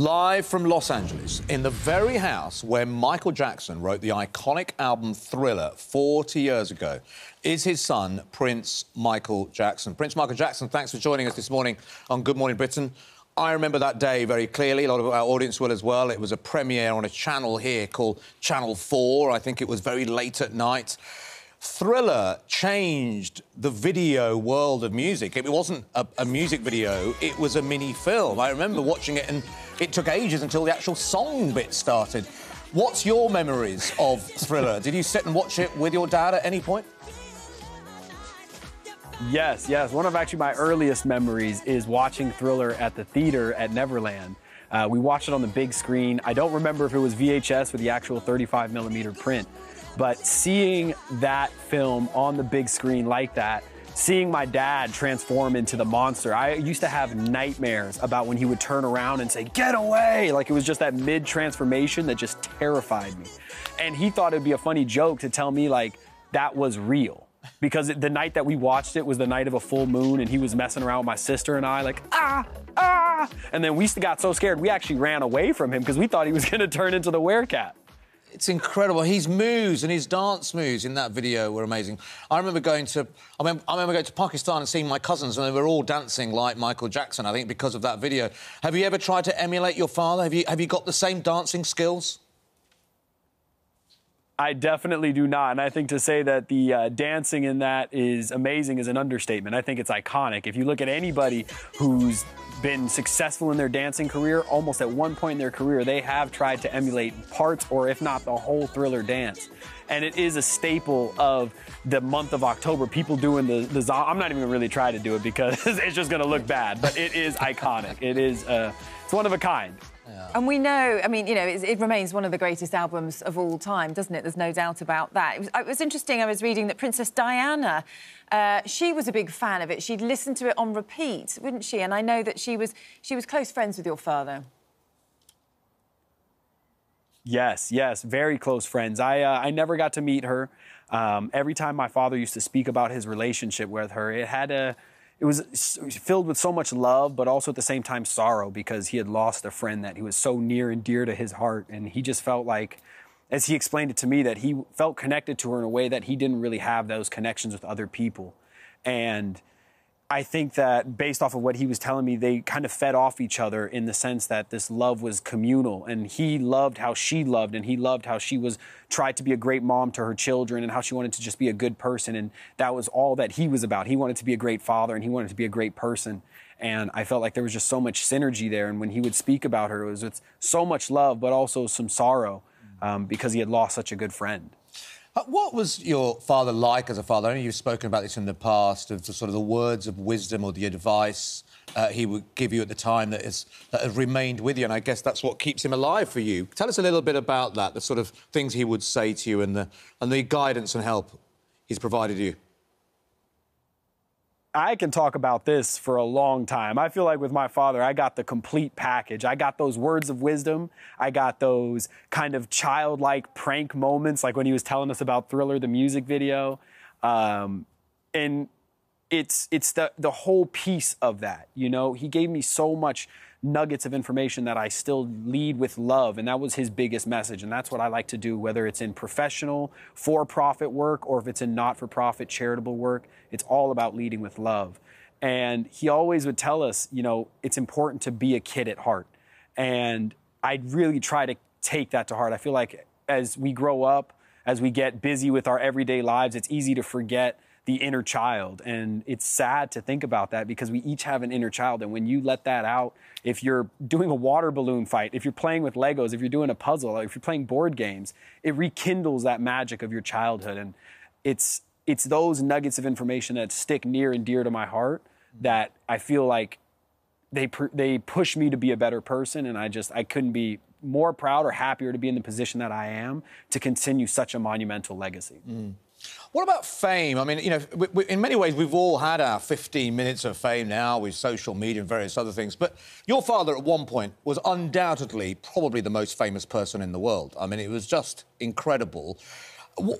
Live from Los Angeles, in the very house where Michael Jackson wrote the iconic album Thriller 40 years ago, is his son, Prince Michael Jackson. Prince Michael Jackson, thanks for joining us this morning on Good Morning Britain. I remember that day very clearly. A lot of our audience will as well. It was a premiere on a channel here called Channel 4. I think it was very late at night. Thriller changed the video world of music. It wasn't a music video, it was a mini film. I remember watching it and it took ages until the actual song bit started. What's your memories of Thriller? Did you sit and watch it with your dad at any point? Yes. One of actually my earliest memories is watching Thriller at the theater at Neverland. We watched it on the big screen. I don't remember if it was VHS with the actual 35mm print, but seeing that film on the big screen like that, seeing my dad transform into the monster, I used to have nightmares about when he would turn around and say, "Get away!" Like it was just that mid-transformation that just terrified me. And he thought it'd be a funny joke to tell me like that was real. Because the night that we watched it was the night of a full moon and he was messing around with my sister and I like, ah! And then we got so scared we actually ran away from him because we thought he was gonna turn into the werecat. It's incredible. His moves and his dance moves in that video were amazing. I remember going to Pakistan and seeing my cousins and they were all dancing like Michael Jackson, I think, because of that video. Have you ever tried to emulate your father? Have you got the same dancing skills? I definitely do not, and I think to say that the dancing in that is amazing is an understatement. I think it's iconic. If you look at anybody who's been successful in their dancing career, almost at one point in their career, they have tried to emulate parts or if not the whole Thriller dance. And it is a staple of the month of October. People doing the I'm not even gonna really try to do it because it's just gonna look bad, but it is iconic. It is, it's one of a kind. Yeah. And we know, I mean, you know, it remains one of the greatest albums of all time, doesn't it? There's no doubt about that. It was interesting, I was reading that Princess Diana, she was a big fan of it. She'd listen to it on repeat, wouldn't she? And I know that she was close friends with your father. Yes, very close friends. I never got to meet her. Every time my father used to speak about his relationship with her, it was filled with so much love, but also at the same time sorrow because he had lost a friend that he was so near and dear to his heart. And he just felt like, as he explained it to me, that he felt connected to her in a way that he didn't really have those connections with other people. And I think that based off of what he was telling me, they kind of fed off each other in the sense that this love was communal and he loved how she loved and he loved how she tried to be a great mom to her children and how she wanted to just be a good person. And that was all that he was about. He wanted to be a great father and he wanted to be a great person. And I felt like there was just so much synergy there. And when he would speak about her, it was with so much love, but also some sorrow because he had lost such a good friend. What was your father like as a father? I know you've spoken about this in the past, of the sort of the words of wisdom or the advice he would give you at the time that has remained with you, and I guess that's what keeps him alive for you. Tell us a little bit about that, the sort of things he would say to you and the guidance and help he's provided you. I can talk about this for a long time. I feel like with my father, I got the complete package. I got those words of wisdom. I got those kind of childlike prank moments, like when he was telling us about Thriller, the music video. And it's the whole piece of that, you know? He gave me so much nuggets of information that I still lead with love, and that was his biggest message, and that's what I like to do, whether it's in professional, for-profit work, or if it's in not-for-profit charitable work. It's all about leading with love. And he always would tell us, you know, it's important to be a kid at heart, and I really try to take that to heart. I feel like as we grow up, as we get busy with our everyday lives, it's easy to forget the inner child. And it's sad to think about that because we each have an inner child. And when you let that out, if you're doing a water balloon fight, if you're playing with Legos, if you're doing a puzzle, if you're playing board games, it rekindles that magic of your childhood. And it's those nuggets of information that stick near and dear to my heart that I feel like they push me to be a better person. And I couldn't be more proud or happier to be in the position that I am to continue such a monumental legacy. What about fame? I mean, you know, in many ways, we've all had our 15 minutes of fame now with social media and various other things. But your father, at one point, was undoubtedly probably the most famous person in the world. I mean, it was just incredible.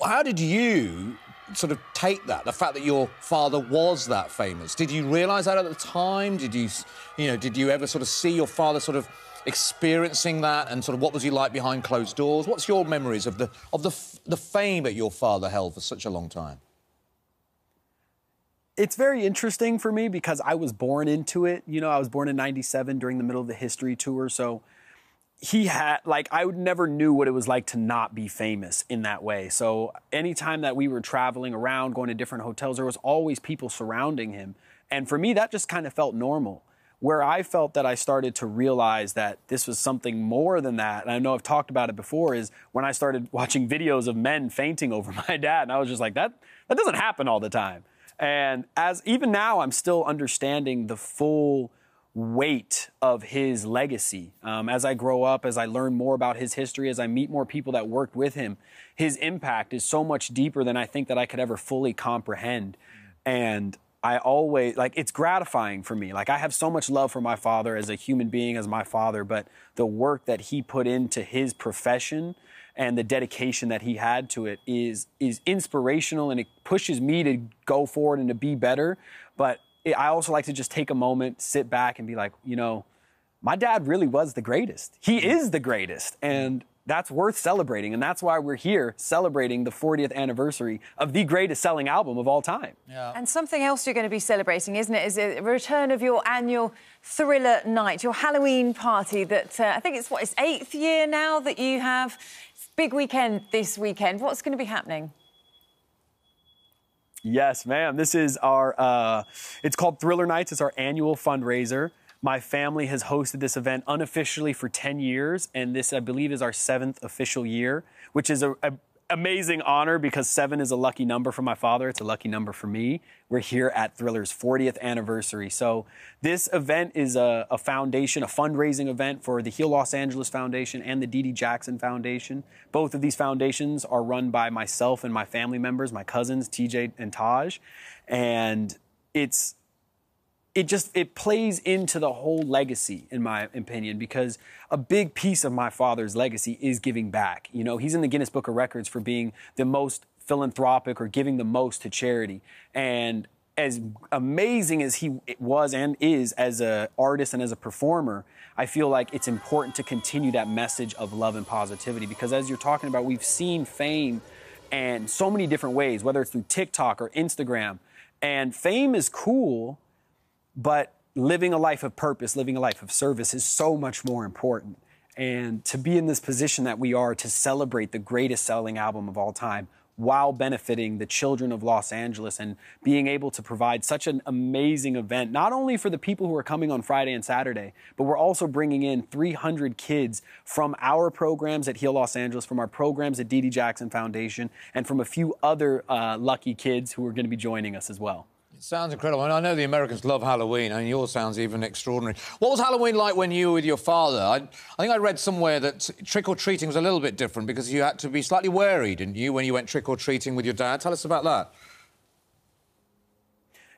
How did you sort of take that, the fact that your father was that famous? Did you realise that at the time? Did you ever sort of see your father sort of experiencing that, and sort of what was he like behind closed doors? What's your memories of the fame that your father held for such a long time? It's very interesting for me because I was born into it. You know, I was born in '97 during the middle of the history tour. So he had, like, I never knew what it was like to not be famous in that way. So anytime that we were traveling around, going to different hotels, there was always people surrounding him. And for me, that just kind of felt normal. Where I felt that I started to realize that this was something more than that, and I know I've talked about it before, is when I started watching videos of men fainting over my dad. And I was just like, that doesn't happen all the time. And even now, I'm still understanding the full weight of his legacy. As I grow up, as I learn more about his history, as I meet more people that worked with him, his impact is so much deeper than I think that I could ever fully comprehend. And I always, like, it's gratifying for me. Like, I have so much love for my father as a human being, as my father, but the work that he put into his profession and the dedication that he had to it is inspirational, and it pushes me to go forward and to be better. But I also like to just take a moment, sit back and be like, you know, my dad really was the greatest. He is the greatest. And that's worth celebrating. And that's why we're here celebrating the 40th anniversary of the greatest selling album of all time. Yeah. And something else you're going to be celebrating, isn't it, is a return of your annual Thriller Night, your Halloween party that I think it's 8th year now that you have. Big weekend this weekend. What's going to be happening? Yes, ma'am. This is our, it's called Thriller Nights. It's our annual fundraiser. My family has hosted this event unofficially for 10 years, and this, I believe, is our 7th official year, which is an amazing honor because 7 is a lucky number for my father. It's a lucky number for me. We're here at Thriller's 40th anniversary. So this event is a foundation, a fundraising event for the Heal Los Angeles Foundation and the D.D. Jackson Foundation. Both of these foundations are run by myself and my family members, my cousins, TJ and Taj. And it plays into the whole legacy, in my opinion, because a big piece of my father's legacy is giving back. You know, he's in the Guinness Book of Records for being the most philanthropic or giving the most to charity. And as amazing as he was and is as an artist and as a performer, I feel like it's important to continue that message of love and positivity, because as you're talking about, we've seen fame in so many different ways, whether it's through TikTok or Instagram. And fame is cool, but living a life of purpose, living a life of service is so much more important. And to be in this position that we are, to celebrate the greatest selling album of all time while benefiting the children of Los Angeles and being able to provide such an amazing event, not only for the people who are coming on Friday and Saturday, but we're also bringing in 300 kids from our programs at Heal Los Angeles, from our programs at D.D. Jackson Foundation, and from a few other lucky kids who are going to be joining us as well. It sounds incredible. And I know the Americans love Halloween, and yours sounds even extraordinary. What was Halloween like when you were with your father? I think I read somewhere that trick-or-treating was a little bit different because you had to be slightly wary, didn't you, when you went trick-or-treating with your dad? Tell us about that.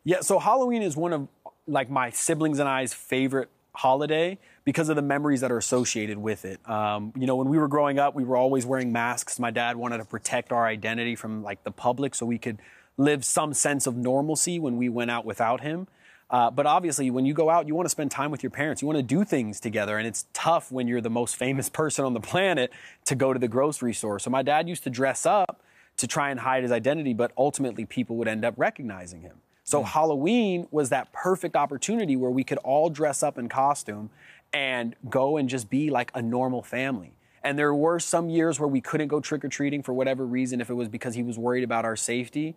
Yeah, so Halloween is one of, like, my siblings and I's favorite holiday because of the memories that are associated with it. You know, when we were growing up, we were always wearing masks. My dad wanted to protect our identity from, like, the public so we could live some sense of normalcy when we went out without him. But obviously, when you go out, you want to spend time with your parents. You want to do things together. And it's tough when you're the most famous person on the planet to go to the grocery store. So my dad used to dress up to try and hide his identity, but ultimately people would end up recognizing him. So Halloween was that perfect opportunity where we could all dress up in costume and go and just be like a normal family. And there were some years where we couldn't go trick-or-treating for whatever reason, if it was because he was worried about our safety.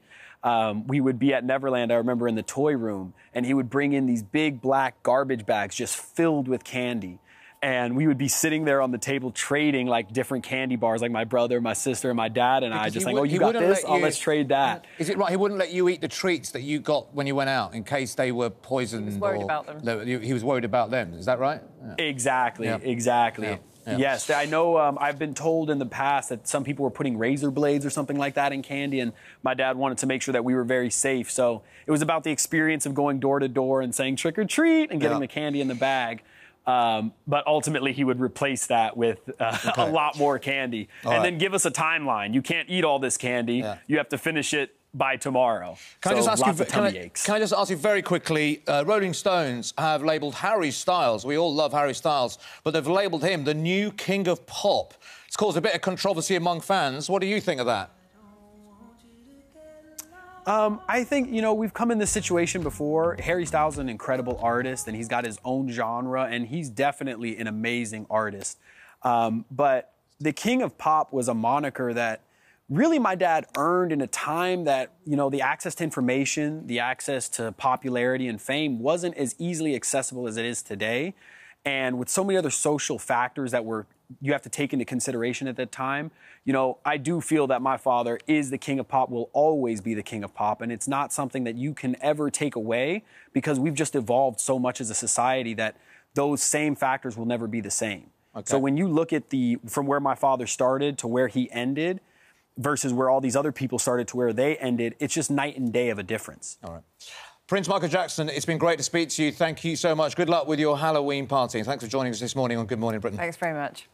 We would be at Neverland, I remember, in the toy room, and he would bring in these big black garbage bags just filled with candy. And we would be sitting there on the table trading, like, different candy bars, like my brother, my sister, and my dad and I, just like, oh, you got this? Oh, let's trade that. Is it right? He wouldn't let you eat the treats that you got when you went out in case they were poisoned? He was worried about them. He was worried about them. Is that right? Yeah. Exactly, exactly. Yeah. Yeah. Yes, I know I've been told in the past that some people were putting razor blades or something like that in candy, and my dad wanted to make sure that we were very safe. So it was about the experience of going door to door and saying trick or treat and getting the candy in the bag. But ultimately, he would replace that with a lot more candy and then give us a timeline. You can't eat all this candy. Yeah. You have to finish it by tomorrow. Can I just ask lots you, of tummy aches. Can I just ask you very quickly, Rolling Stones have labelled Harry Styles, we all love Harry Styles, but they've labelled him the new king of pop. It's caused a bit of controversy among fans. What do you think of that? I think, you know, we've come in this situation before. Harry Styles is an incredible artist, and he's got his own genre, and he's definitely an amazing artist. But the King of Pop was a moniker that really my dad earned in a time that, you know, the access to information, the access to popularity and fame wasn't as easily accessible as it is today. And with so many other social factors that you have to take into consideration at that time, you know, I do feel that my father is the king of pop, will always be the king of pop, and it's not something that you can ever take away because we've just evolved so much as a society that those same factors will never be the same. Okay. So when you look at from where my father started to where he ended versus where all these other people started to where they ended, it's just night and day of a difference. All right. Prince Michael Jackson, it's been great to speak to you. Thank you so much. Good luck with your Halloween party. Thanks for joining us this morning on Good Morning Britain. Thanks very much.